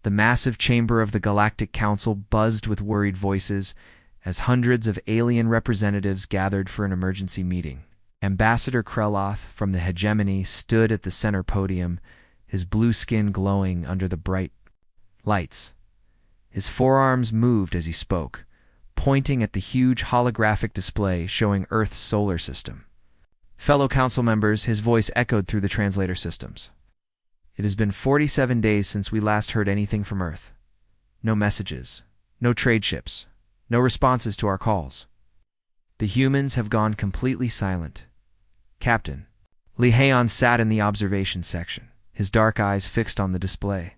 The massive chamber of the Galactic Council buzzed with worried voices as hundreds of alien representatives gathered for an emergency meeting. Ambassador Kreloth from the hegemony stood at the center podium, his blue skin glowing under the bright lights. His forearms moved as he spoke, pointing at the huge holographic display showing Earth's solar system. Fellow council members, his voice echoed through the translator systems. It has been 47 days since we last heard anything from Earth. No messages, no trade ships, no responses to our calls. The humans have gone completely silent. Captain. Li Heian sat in the observation section, his dark eyes fixed on the display.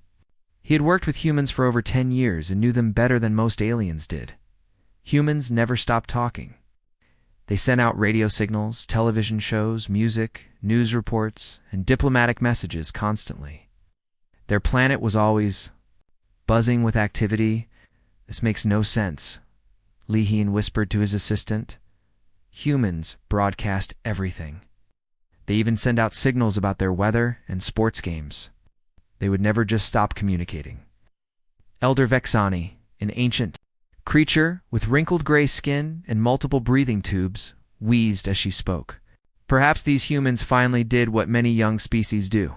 He had worked with humans for over 10 years and knew them better than most aliens did. Humans never stopped talking. They sent out radio signals, television shows, music, news reports, and diplomatic messages constantly. Their planet was always buzzing with activity. This makes no sense, Li Heian whispered to his assistant. Humans broadcast everything. They even send out signals about their weather and sports games. They would never just stop communicating. Elder Vexani, an ancient creature with wrinkled gray skin and multiple breathing tubes, wheezed as she spoke. Perhaps these humans finally did what many young species do.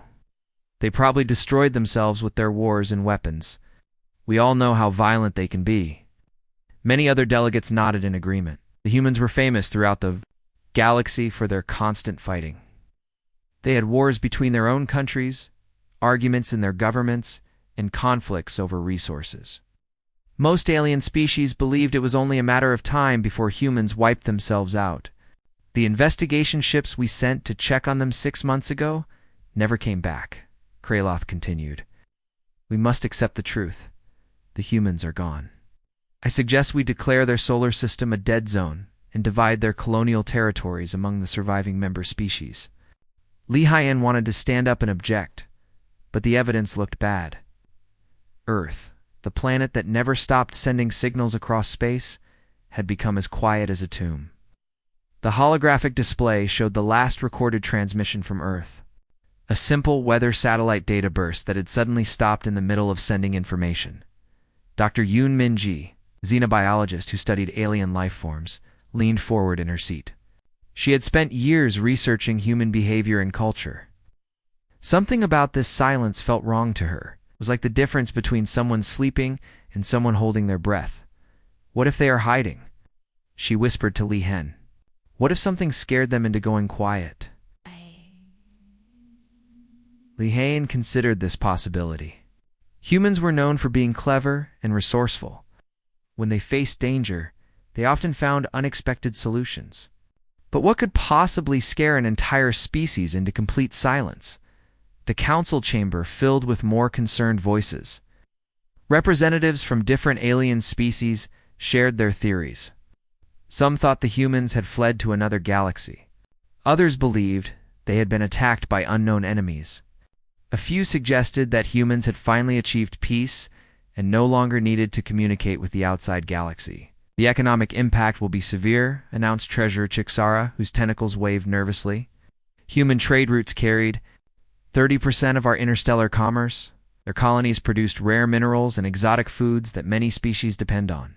They probably destroyed themselves with their wars and weapons. We all know how violent they can be. Many other delegates nodded in agreement. The humans were famous throughout the galaxy for their constant fighting. They had wars between their own countries, arguments in their governments, and conflicts over resources. Most alien species believed it was only a matter of time before humans wiped themselves out. The investigation ships we sent to check on them 6 months ago never came back, Kreloth continued. We must accept the truth. The humans are gone. I suggest we declare their solar system a dead zone and divide their colonial territories among the surviving member species. Li Heian wanted to stand up and object, but the evidence looked bad. Earth, the planet that never stopped sending signals across space, had become as quiet as a tomb. The holographic display showed the last recorded transmission from Earth, a simple weather satellite data burst that had suddenly stopped in the middle of sending information. Dr. Yoon Min-ji, xenobiologist who studied alien life forms, leaned forward in her seat. She had spent years researching human behavior and culture. Something about this silence felt wrong to her. It was like the difference between someone sleeping and someone holding their breath. What if they are hiding? She whispered to Li Heian. What if something scared them into going quiet? Li Heian considered this possibility. Humans were known for being clever and resourceful. When they faced danger, they often found unexpected solutions. But what could possibly scare an entire species into complete silence? The council chamber filled with more concerned voices. Representatives from different alien species shared their theories. Some thought the humans had fled to another galaxy. Others believed they had been attacked by unknown enemies. A few suggested that humans had finally achieved peace and no longer needed to communicate with the outside galaxy. The economic impact will be severe, announced Treasurer Chixara, whose tentacles waved nervously. Human trade routes carried 30% of our interstellar commerce. Their colonies produced rare minerals and exotic foods that many species depend on.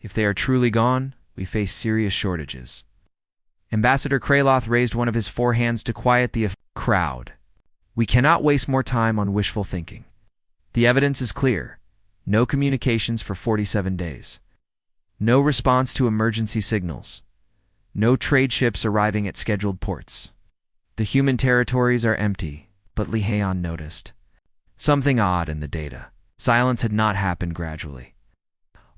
If they are truly gone, we face serious shortages. Ambassador Kreloth raised one of his forehands to quiet the crowd. We cannot waste more time on wishful thinking. The evidence is clear. No communications for 47 days. No response to emergency signals. No trade ships arriving at scheduled ports. The human territories are empty. But Li Heian noticed something odd in the data. Silence had not happened gradually.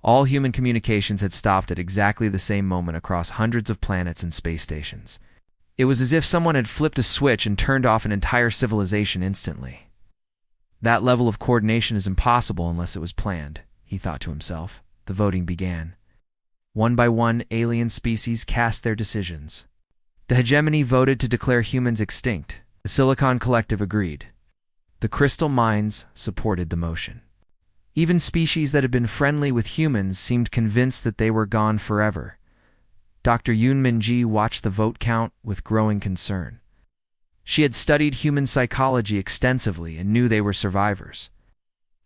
All human communications had stopped at exactly the same moment across hundreds of planets and space stations. It was as if someone had flipped a switch and turned off an entire civilization instantly. That level of coordination is impossible unless it was planned, he thought to himself. The voting began. One by one, alien species cast their decisions. The hegemony voted to declare humans extinct. The Silicon Collective agreed. The Crystal Mines supported the motion. Even species that had been friendly with humans seemed convinced that they were gone forever. Dr. Yoon Min-ji watched the vote count with growing concern. She had studied human psychology extensively and knew they were survivors.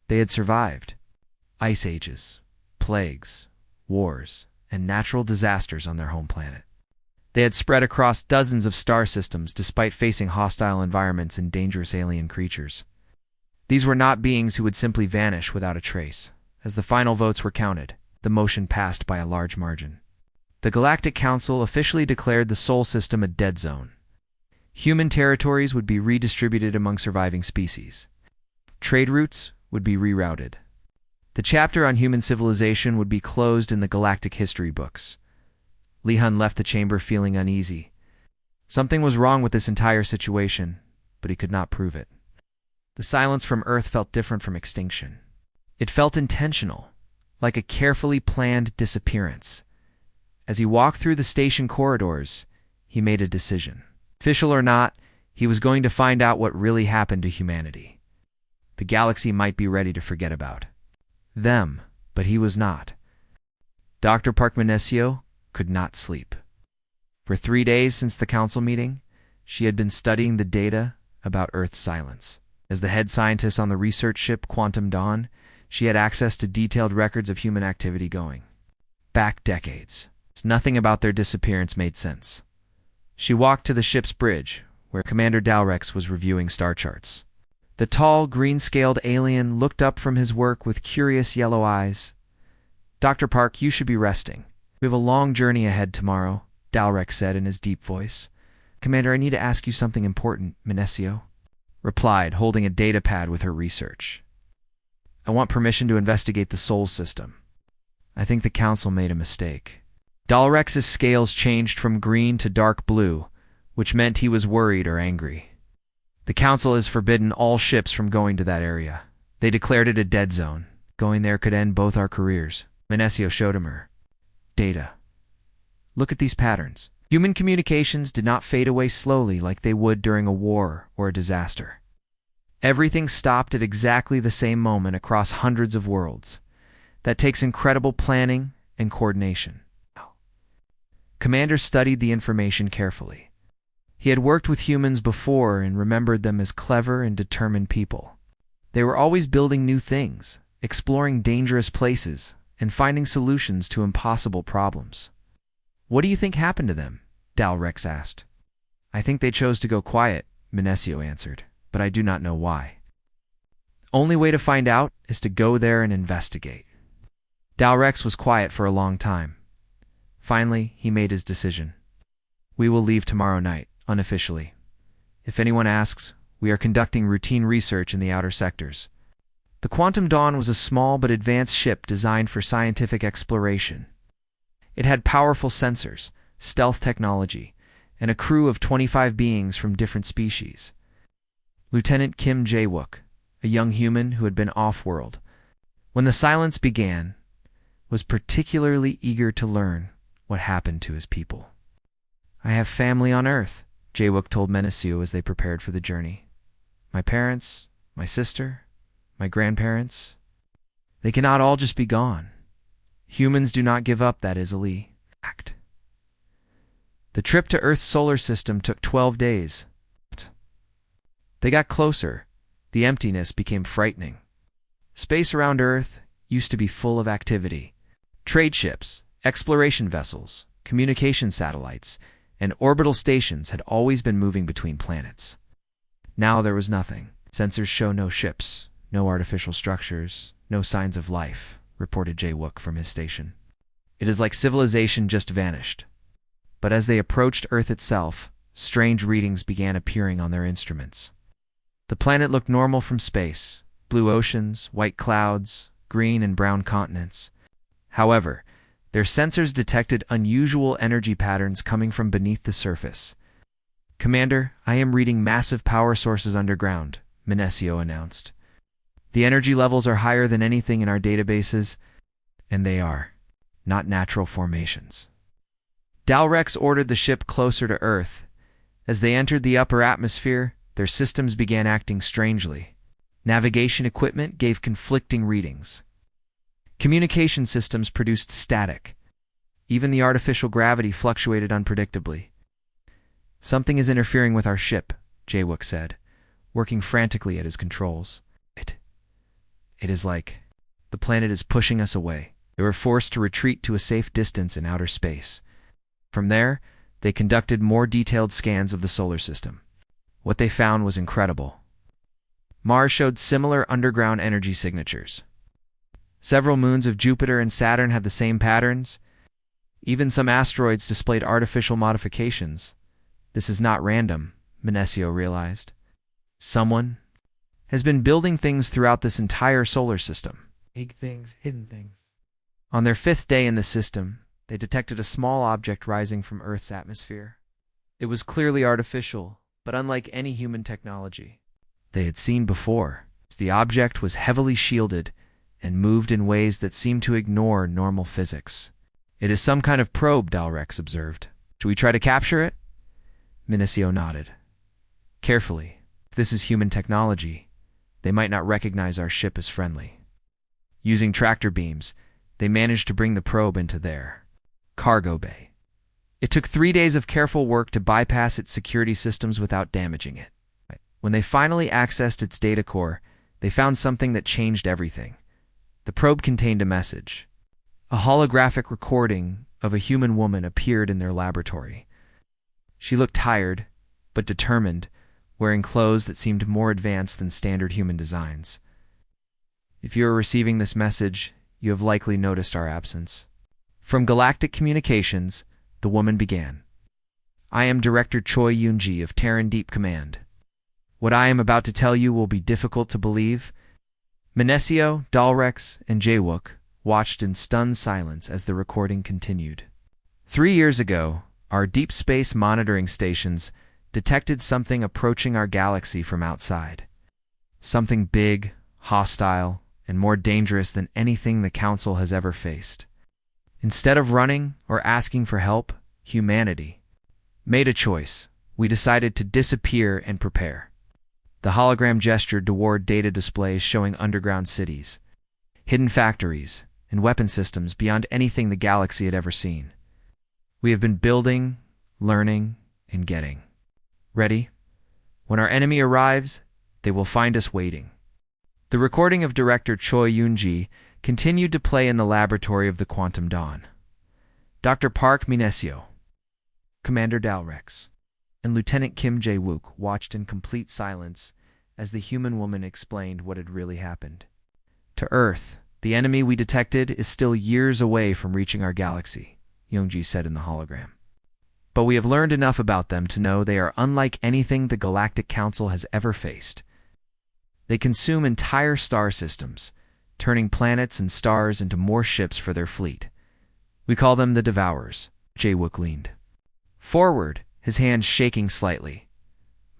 They had survived ice ages, plagues, wars, and natural disasters on their home planet. They had spread across dozens of star systems despite facing hostile environments and dangerous alien creatures. These were not beings who would simply vanish without a trace. As the final votes were counted, the motion passed by a large margin. The Galactic Council officially declared the Sol system a dead zone. Human territories would be redistributed among surviving species. Trade routes would be rerouted. The chapter on human civilization would be closed in the galactic history books. Li Hun left the chamber feeling uneasy. Something was wrong with this entire situation, but he could not prove it. The silence from Earth felt different from extinction. It felt intentional, like a carefully planned disappearance. As he walked through the station corridors, he made a decision. Official or not, he was going to find out what really happened to humanity. The galaxy might be ready to forget about them, but he was not. Dr. Park Manesio could not sleep. For 3 days since the council meeting, she had been studying the data about Earth's silence. As the head scientist on the research ship Quantum Dawn, she had access to detailed records of human activity going back decades. Nothing about their disappearance made sense. She walked to the ship's bridge, where Commander Dalrex was reviewing star charts. The tall, green-scaled alien looked up from his work with curious yellow eyes. "Dr. Park, you should be resting. We have a long journey ahead tomorrow," Dalrex said in his deep voice. "Commander, I need to ask you something important," Manesio replied, holding a data pad with her research. "I want permission to investigate the Sol system. I think the Council made a mistake." Dalrex's scales changed from green to dark blue, which meant he was worried or angry. "The Council has forbidden all ships from going to that area. They declared it a dead zone. Going there could end both our careers." Manesio showed him her data. "Look at these patterns. Human communications did not fade away slowly like they would during a war or a disaster. Everything stopped at exactly the same moment across hundreds of worlds. That takes incredible planning and coordination." Commander studied the information carefully. He had worked with humans before and remembered them as clever and determined people. They were always building new things, exploring dangerous places, and finding solutions to impossible problems. "What do you think happened to them?" Dalrex asked. "I think they chose to go quiet," Manesio answered, "but I do not know why. Only way to find out is to go there and investigate." Dalrex was quiet for a long time. Finally, he made his decision. "We will leave tomorrow night, unofficially. If anyone asks, we are conducting routine research in the outer sectors." The Quantum Dawn was a small but advanced ship designed for scientific exploration. It had powerful sensors, stealth technology, and a crew of 25 beings from different species. Lieutenant Kim Jae-wook, a young human who had been off-world, when the silence began, was particularly eager to learn what happened to his people. "I have family on Earth," Jae-wook told Manesio as they prepared for the journey. "My parents, my sister, my grandparents. They cannot all just be gone. Humans do not give up that easily." The trip to Earth's solar system took 12 days. They got closer. The emptiness became frightening. Space around Earth used to be full of activity. Trade ships, exploration vessels, communication satellites, and orbital stations had always been moving between planets. Now there was nothing. "Sensors show no ships, no artificial structures, no signs of life," reported Jae-wook from his station. "It is like civilization just vanished." But as they approached Earth itself, strange readings began appearing on their instruments. The planet looked normal from space: blue oceans, white clouds, green and brown continents. However, their sensors detected unusual energy patterns coming from beneath the surface. "Commander, I am reading massive power sources underground," Manesio announced. "The energy levels are higher than anything in our databases, and they are not natural formations." Dalrex ordered the ship closer to Earth. As they entered the upper atmosphere, their systems began acting strangely. Navigation equipment gave conflicting readings. Communication systems produced static. Even the artificial gravity fluctuated unpredictably. "Something is interfering with our ship," Jae-wook said, working frantically at his controls. It is like the planet is pushing us away. They were forced to retreat to a safe distance in outer space. From there, they conducted more detailed scans of the solar system. What they found was incredible. Mars showed similar underground energy signatures. Several moons of Jupiter and Saturn had the same patterns. Even some asteroids displayed artificial modifications. This is not random, Minesio realized. Someone has been building things throughout this entire solar system. Big things, hidden things. On their 5th day in the system, they detected a small object rising from Earth's atmosphere. It was clearly artificial, but unlike any human technology they had seen before. The object was heavily shielded and moved in ways that seemed to ignore normal physics. It is some kind of probe, Dalrex observed. Should we try to capture it? Minesio nodded. Carefully. If this is human technology, they might not recognize our ship as friendly. Using tractor beams, they managed to bring the probe into their cargo bay. It took 3 days of careful work to bypass its security systems without damaging it. When they finally accessed its data core, they found something that changed everything. The probe contained a message. A holographic recording of a human woman appeared in their laboratory. She looked tired, but determined, wearing clothes that seemed more advanced than standard human designs. If you are receiving this message, you have likely noticed our absence. From Galactic Communications, the woman began. I am Director Choi Yoon-ji of Terran Deep Command. What I am about to tell you will be difficult to believe. Minesio, Dalrex, and Jawook watched in stunned silence as the recording continued. 3 years ago, our deep space monitoring stations detected something approaching our galaxy from outside. Something big, hostile, and more dangerous than anything the Council has ever faced. Instead of running or asking for help, humanity made a choice. We decided to disappear and prepare. The hologram gestured toward data displays showing underground cities, hidden factories, and weapon systems beyond anything the galaxy had ever seen. We have been building, learning, and getting ready. When our enemy arrives, they will find us waiting. The recording of Director Choi Yoon-ji continued to play in the laboratory of the Quantum Dawn. Dr. Park Minesio, Commander Dalrex, and Lieutenant Kim Jae-wook watched in complete silence as the human woman explained what had really happened. To Earth, the enemy we detected is still years away from reaching our galaxy, Yoon-ji said in the hologram. But we have learned enough about them to know they are unlike anything the Galactic Council has ever faced. They consume entire star systems, turning planets and stars into more ships for their fleet. We call them the Devourers. Jae-wook leaned forward, his hands shaking slightly.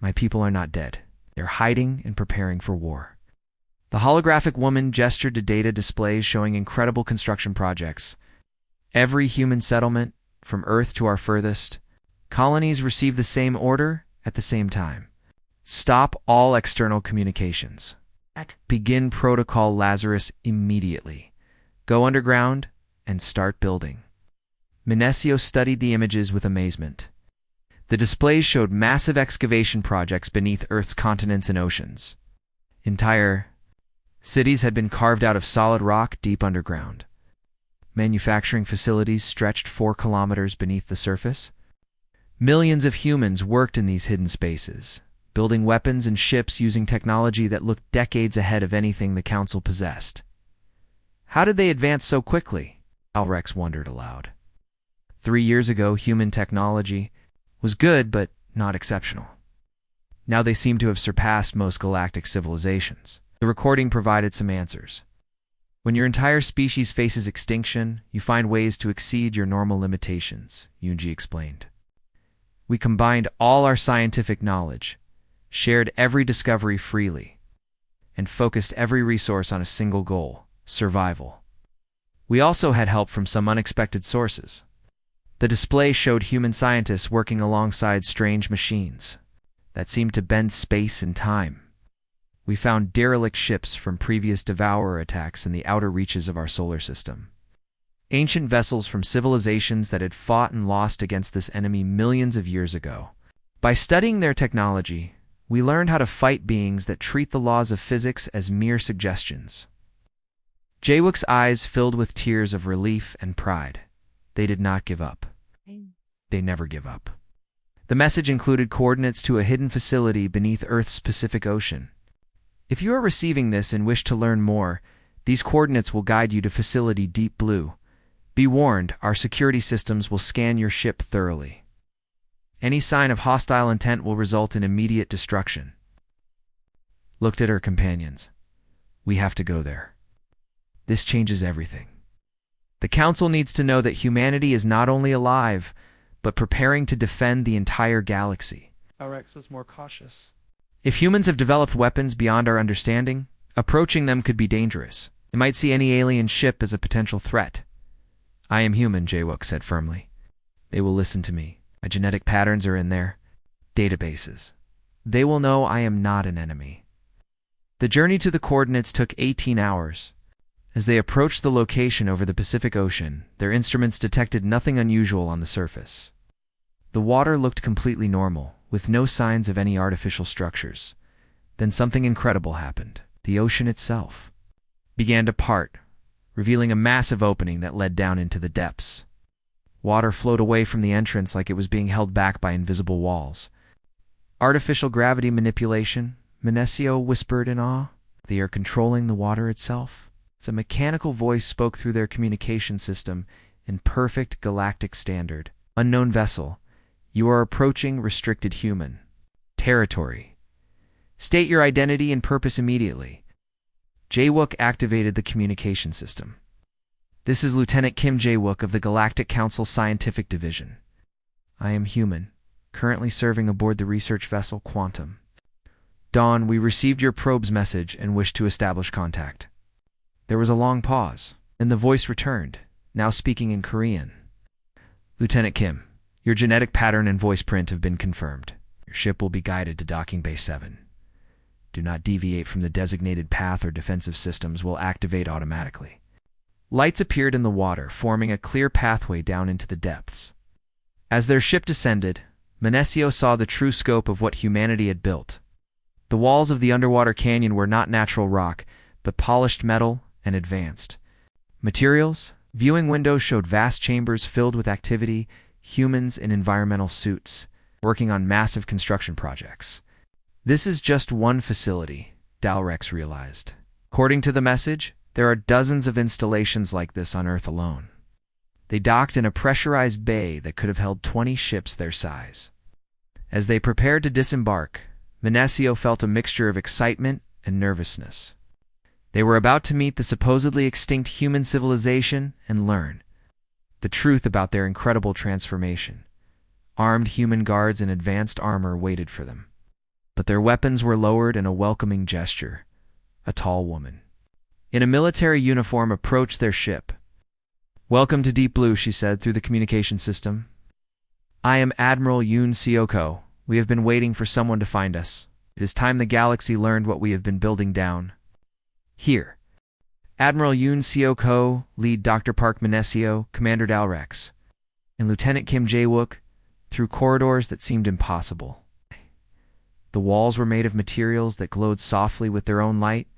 My people are not dead. They're hiding and preparing for war. The holographic woman gestured to data displays showing incredible construction projects. Every human settlement, from Earth to our furthest colonies, receive the same order at the same time. Stop all external communications. Begin Protocol Lazarus immediately. Go underground and start building. Minesio studied the images with amazement. The displays showed massive excavation projects beneath Earth's continents and oceans. Entire cities had been carved out of solid rock deep underground. Manufacturing facilities stretched 4 kilometers beneath the surface. Millions of humans worked in these hidden spaces, building weapons and ships using technology that looked decades ahead of anything the Council possessed. How did they advance so quickly? Dalrex wondered aloud. 3 years ago, human technology was good, but not exceptional. Now they seem to have surpassed most galactic civilizations. The recording provided some answers. When your entire species faces extinction, you find ways to exceed your normal limitations, Yoon-ji explained. We combined all our scientific knowledge, shared every discovery freely, and focused every resource on a single goal: survival. We also had help from some unexpected sources. The display showed human scientists working alongside strange machines that seemed to bend space and time. We found derelict ships from previous Devourer attacks in the outer reaches of our solar system. Ancient vessels from civilizations that had fought and lost against this enemy millions of years ago. By studying their technology, we learned how to fight beings that treat the laws of physics as mere suggestions. Jaewook's eyes filled with tears of relief and pride. They did not give up. They never give up. The message included coordinates to a hidden facility beneath Earth's Pacific Ocean. If you are receiving this and wish to learn more, these coordinates will guide you to Facility Deep Blue. Be warned, our security systems will scan your ship thoroughly. Any sign of hostile intent will result in immediate destruction. Looked at her companions. We have to go there. This changes everything. The Council needs to know that humanity is not only alive, but preparing to defend the entire galaxy. Rex was more cautious. If humans have developed weapons beyond our understanding, approaching them could be dangerous. They might see any alien ship as a potential threat. I am human, Jaewook said firmly. They will listen to me. My genetic patterns are in their databases. They will know I am not an enemy. The journey to the coordinates took 18 hours. As they approached the location over the Pacific Ocean, their instruments detected nothing unusual on the surface. The water looked completely normal, with no signs of any artificial structures. Then something incredible happened. The ocean itself began to part, revealing a massive opening that led down into the depths. Water flowed away from the entrance like it was being held back by invisible walls. Artificial gravity manipulation, Menesio whispered in awe. They are controlling the water itself. A mechanical voice spoke through their communication system in perfect galactic standard. Unknown vessel, you are approaching restricted human territory. State your identity and purpose immediately. Jaewook activated the communication system. This is Lieutenant Kim Jaewook of the Galactic Council Scientific Division. I am human, currently serving aboard the research vessel Quantum. Dawn, we received your probe's message and wish to establish contact. There was a long pause, and the voice returned, now speaking in Korean. Lieutenant Kim, your genetic pattern and voice print have been confirmed. Your ship will be guided to Docking Bay 7. Do not deviate from the designated path or defensive systems will activate automatically. Lights appeared in the water, forming a clear pathway down into the depths. As their ship descended, Menesio saw the true scope of what humanity had built. The walls of the underwater canyon were not natural rock, but polished metal and advanced materials. Viewing windows showed vast chambers filled with activity, humans in environmental suits, working on massive construction projects. This is just one facility, Dalrex realized. According to the message, there are dozens of installations like this on Earth alone. They docked in a pressurized bay that could have held 20 ships their size. As they prepared to disembark, Menesio felt a mixture of excitement and nervousness. They were about to meet the supposedly extinct human civilization and learn the truth about their incredible transformation. Armed human guards in advanced armor waited for them. But their weapons were lowered in a welcoming gesture. A tall woman in a military uniform approached their ship. Welcome to Deep Blue, she said through the communication system. I am Admiral Yoon Seoko. We have been waiting for someone to find us. It is time the galaxy learned what we have been building down. Here. Admiral Yoon Seoko, lead Dr. Park Menesio, Commander Dalrex, and Lieutenant Kim Jaewook, through corridors that seemed impossible. The walls were made of materials that glowed softly with their own light,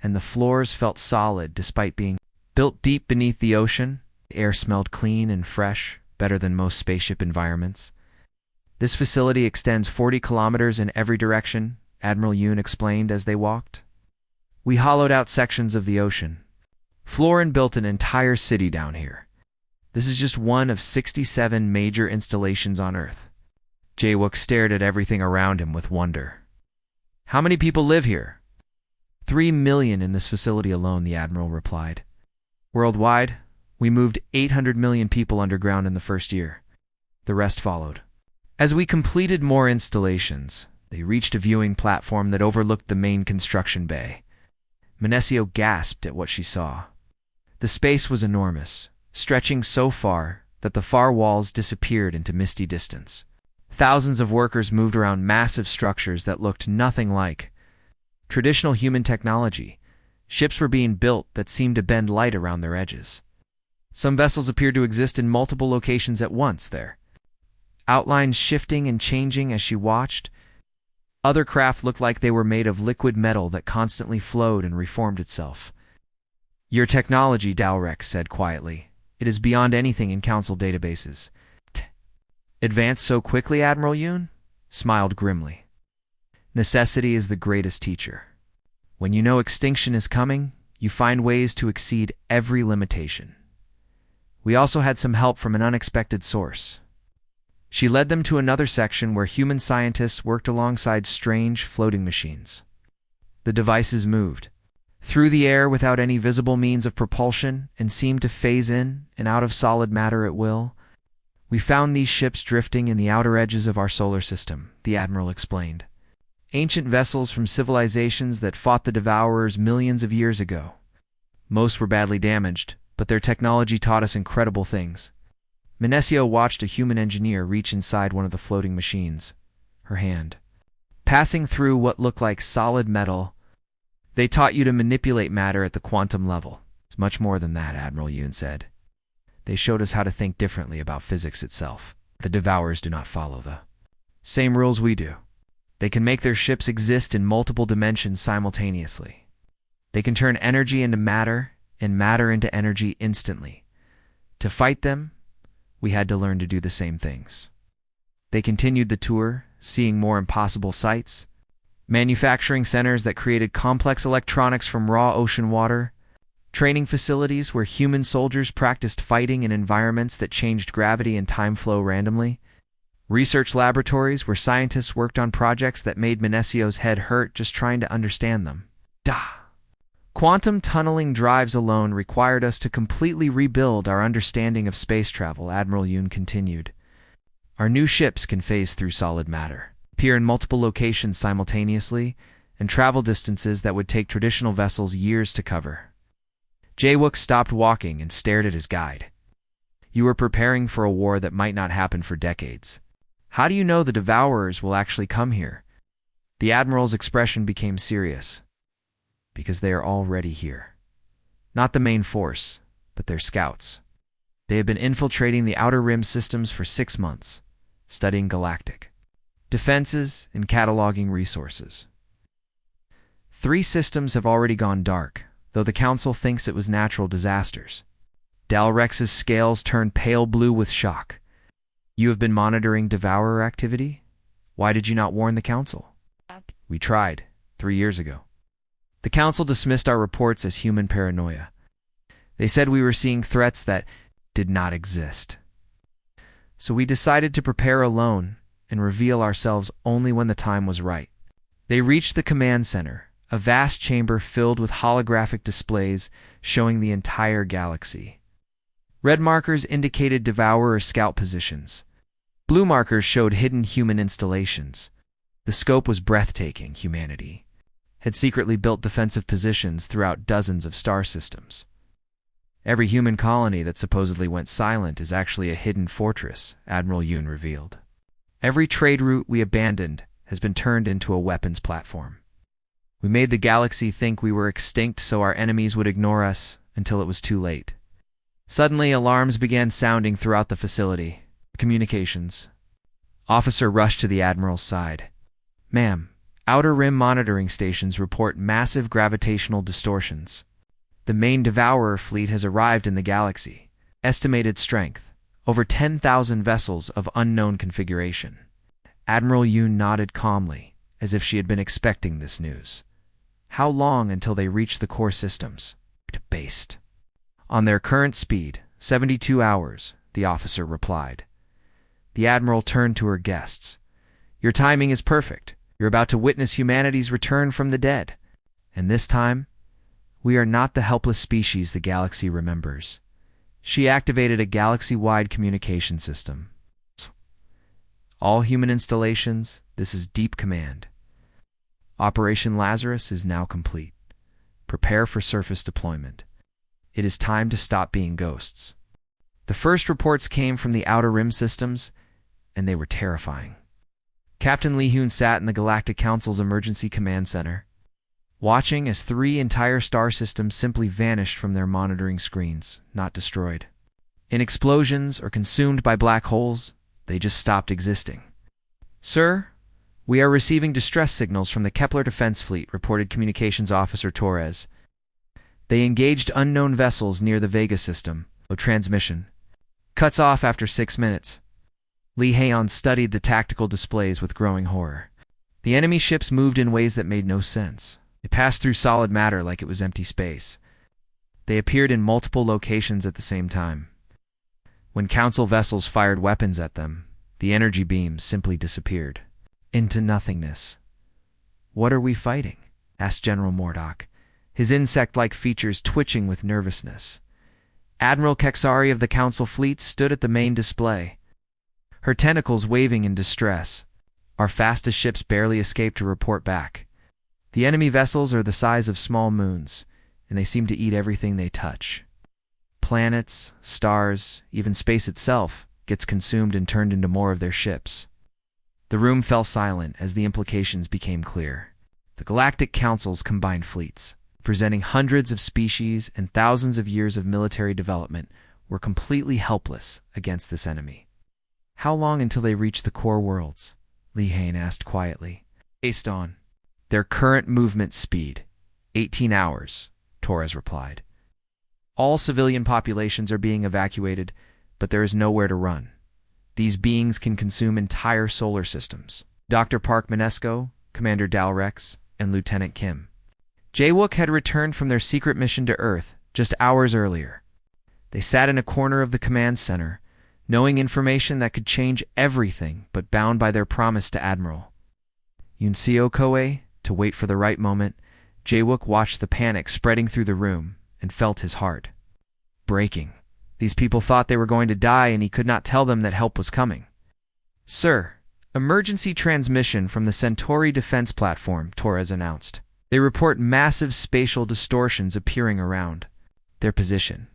and the floors felt solid despite being built deep beneath the ocean. The air smelled clean and fresh, better than most spaceship environments. This facility extends 40 kilometers in every direction, Admiral Yoon explained as they walked. We hollowed out sections of the ocean. Florin built an entire city down here. This is just one of 67 major installations on Earth. Jaewook stared at everything around him with wonder. How many people live here? 3 million in this facility alone, the Admiral replied. Worldwide, we moved 800 million people underground in the first year. The rest followed. As we completed more installations, they reached a viewing platform that overlooked the main construction bay. Menesio gasped at what she saw. The space was enormous, stretching so far that the far walls disappeared into misty distance. Thousands of workers moved around massive structures that looked nothing like traditional human technology. Ships were being built that seemed to bend light around their edges. Some vessels appeared to exist in multiple locations at once there, outlines shifting and changing as she watched. Other craft looked like they were made of liquid metal that constantly flowed and reformed itself. Your technology, Dalrex said quietly. It is beyond anything in Council databases. Advanced so quickly, Admiral Yoon? Smiled grimly. Necessity is the greatest teacher. When you know extinction is coming, you find ways to exceed every limitation. We also had some help from an unexpected source. She led them to another section where human scientists worked alongside strange floating machines. The devices moved through the air without any visible means of propulsion and seemed to phase in and out of solid matter at will. We found these ships drifting in the outer edges of our solar system, the Admiral explained. Ancient vessels from civilizations that fought the Devourers millions of years ago. Most were badly damaged, but their technology taught us incredible things. Minesio watched a human engineer reach inside one of the floating machines, her hand passing through what looked like solid metal. They taught you to manipulate matter at the quantum level. It's much more than that, Admiral Yoon said. They showed us how to think differently about physics itself. The Devourers do not follow the same rules we do. They can make their ships exist in multiple dimensions simultaneously. They can turn energy into matter and matter into energy instantly. To fight them, we had to learn to do the same things. They continued the tour, seeing more impossible sights, manufacturing centers that created complex electronics from raw ocean water, training facilities where human soldiers practiced fighting in environments that changed gravity and time flow randomly, research laboratories where scientists worked on projects that made Minesio's head hurt just trying to understand them. Quantum tunneling drives alone required us to completely rebuild our understanding of space travel, Admiral Yoon continued. Our new ships can phase through solid matter, appear in multiple locations simultaneously, and travel distances that would take traditional vessels years to cover. Jaewook stopped walking and stared at his guide. You were preparing for a war that might not happen for decades. How do you know the Devourers will actually come here? The Admiral's expression became serious. Because they are already here. Not the main force, but their scouts. They have been infiltrating the Outer Rim systems for 6 months, studying galactic defenses and cataloging resources. 3 systems have already gone dark, though the Council thinks it was natural disasters. Dalrex's scales turned pale blue with shock. You have been monitoring Devourer activity? Why did you not warn the Council? We tried, 3 years ago. The Council dismissed our reports as human paranoia. They said we were seeing threats that did not exist. So we decided to prepare alone and reveal ourselves only when the time was right. They reached the command center, a vast chamber filled with holographic displays showing the entire galaxy. Red markers indicated Devourer scout positions. Blue markers showed hidden human installations. The scope was breathtaking, humanity had secretly built defensive positions throughout dozens of star systems. Every human colony that supposedly went silent is actually a hidden fortress, Admiral Yoon revealed. Every trade route we abandoned has been turned into a weapons platform. We made the galaxy think we were extinct so our enemies would ignore us until it was too late. Suddenly, alarms began sounding throughout the facility. Communications. Officer rushed to the Admiral's side. Ma'am, Outer Rim monitoring stations report massive gravitational distortions. The main Devourer fleet has arrived in the galaxy. Estimated strength, over 10,000 vessels of unknown configuration. Admiral Yoon nodded calmly, as if she had been expecting this news. How long until they reach the core systems? Based on their current speed, 72 hours, the officer replied. The Admiral turned to her guests. Your timing is perfect. You're about to witness humanity's return from the dead. And this time, we are not the helpless species the galaxy remembers. She activated a galaxy-wide communication system. All human installations, this is Deep Command. Operation Lazarus is now complete. Prepare for surface deployment. It is time to stop being ghosts. The first reports came from the Outer Rim systems, and they were terrifying. Captain Lee-Hoon sat in the Galactic Council's Emergency Command Center, watching as 3 entire star systems simply vanished from their monitoring screens, not destroyed. In explosions or consumed by black holes, they just stopped existing. Sir, we are receiving distress signals from the Kepler Defense Fleet, reported Communications Officer Torres. They engaged unknown vessels near the Vega system. Transmission cuts off after 6 minutes. Li Heian studied the tactical displays with growing horror. The enemy ships moved in ways that made no sense. They passed through solid matter like it was empty space. They appeared in multiple locations at the same time. When Council vessels fired weapons at them, the energy beams simply disappeared into nothingness. "What are we fighting?" asked General Mordock, his insect-like features twitching with nervousness. Admiral Kexari of the Council fleet stood at the main display, her tentacles waving in distress. "Our fastest ships barely escaped to report back. The enemy vessels are the size of small moons, and they seem to eat everything they touch. Planets, stars, even space itself gets consumed and turned into more of their ships." The room fell silent as the implications became clear. The Galactic Council's combined fleets, presenting hundreds of species and thousands of years of military development, were completely helpless against this enemy. "How long until they reach the core worlds?" Li Heian asked quietly. "Based on their current movement speed, 18 hours, Torres replied. "All civilian populations are being evacuated, but there is nowhere to run. These beings can consume entire solar systems." Dr. Park Minesco, Commander Dalrex, and Lieutenant Kim Jae-wook had returned from their secret mission to Earth just hours earlier. They sat in a corner of the command center, knowing information that could change everything but bound by their promise to Admiral Yunseo Koei to wait for the right moment. Jae-wook watched the panic spreading through the room and felt his heart breaking. These people thought they were going to die, and he could not tell them that help was coming. "Sir, emergency transmission from the Centauri defense platform," Torres announced. "They report massive spatial distortions appearing around their position.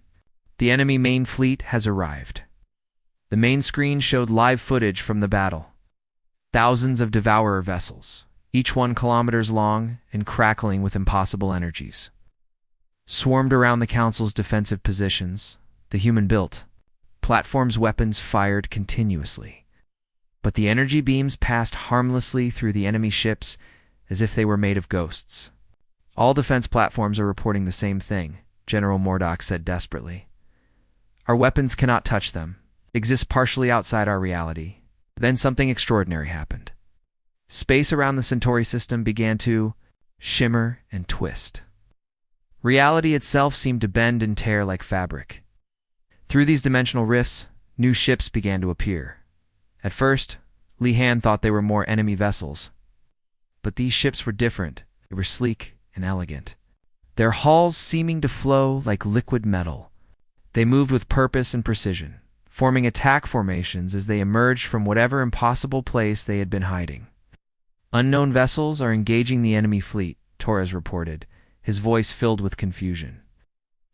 The enemy main fleet has arrived." The main screen showed live footage from the battle. Thousands of Devourer vessels, each 1 kilometers long and crackling with impossible energies, swarmed around the Council's defensive positions. The human-built platform's weapons fired continuously, but the energy beams passed harmlessly through the enemy ships as if they were made of ghosts. "All defense platforms are reporting the same thing," General Mordock said desperately. "Our weapons cannot touch them, exist partially outside our reality." Then something extraordinary happened. Space around the Centauri system began to shimmer and twist. Reality itself seemed to bend and tear like fabric. Through these dimensional rifts, new ships began to appear. At first, Li Heian thought they were more enemy vessels. But these ships were different. They were sleek and elegant, their hulls seeming to flow like liquid metal. They moved with purpose and precision, forming attack formations as they emerged from whatever impossible place they had been hiding. "Unknown vessels are engaging the enemy fleet," Torres reported, his voice filled with confusion.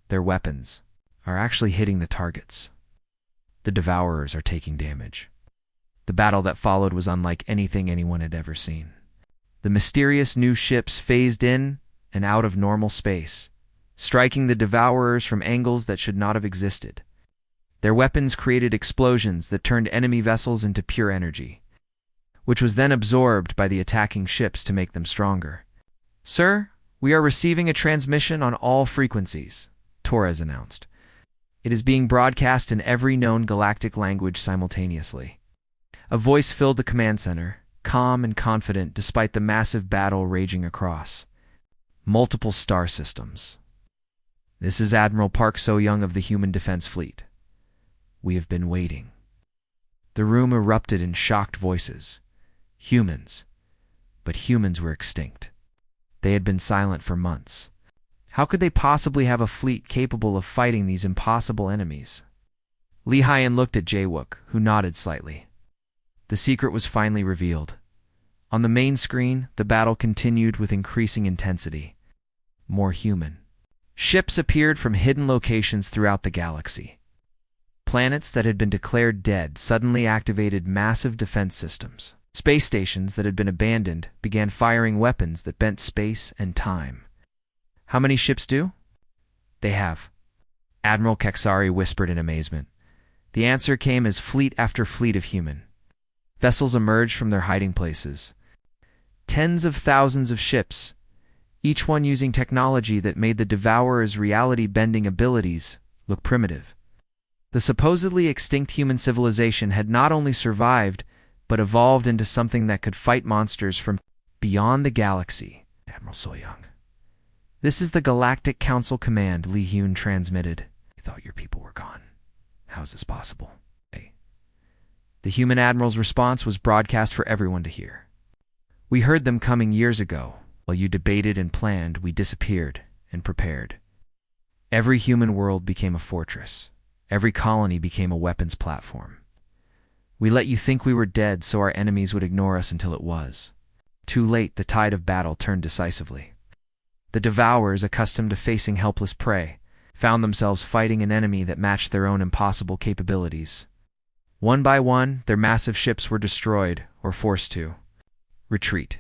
"Their weapons are actually hitting the targets. The Devourers are taking damage." The battle that followed was unlike anything anyone had ever seen. The mysterious new ships phased in and out of normal space, striking the Devourers from angles that should not have existed. Their weapons created explosions that turned enemy vessels into pure energy, which was then absorbed by the attacking ships to make them stronger. "Sir, we are receiving a transmission on all frequencies," Torres announced. "It is being broadcast in every known galactic language simultaneously." A voice filled the command center, calm and confident despite the massive battle raging across multiple star systems. "This is Admiral Park So-young of the Human Defense Fleet. We have been waiting." The room erupted in shocked voices. Humans. But humans were extinct. They had been silent for months. How could they possibly have a fleet capable of fighting these impossible enemies? Li Heian looked at Jae-wook, who nodded slightly. The secret was finally revealed. On the main screen, the battle continued with increasing intensity. More human ships appeared from hidden locations throughout the galaxy. Planets that had been declared dead suddenly activated massive defense systems. Space stations that had been abandoned began firing weapons that bent space and time. "How many ships do they have?" Admiral Kexari whispered in amazement. The answer came as fleet after fleet of human vessels emerged from their hiding places. Tens of thousands of ships, each one using technology that made the Devourer's reality-bending abilities look primitive. The supposedly extinct human civilization had not only survived, but evolved into something that could fight monsters from beyond the galaxy. Admiral Soyoung. "This is the Galactic Council Command," Lee Hyun transmitted. "I thought your people were gone. How is this possible?" The human admiral's response was broadcast for everyone to hear. "We heard them coming years ago. While you debated and planned, we disappeared and prepared. Every human world became a fortress. Every colony became a weapons platform. We let you think we were dead so our enemies would ignore us until it was too late. The tide of battle turned decisively. The Devourers, accustomed to facing helpless prey, found themselves fighting an enemy that matched their own impossible capabilities. One by one, their massive ships were destroyed or forced to retreat.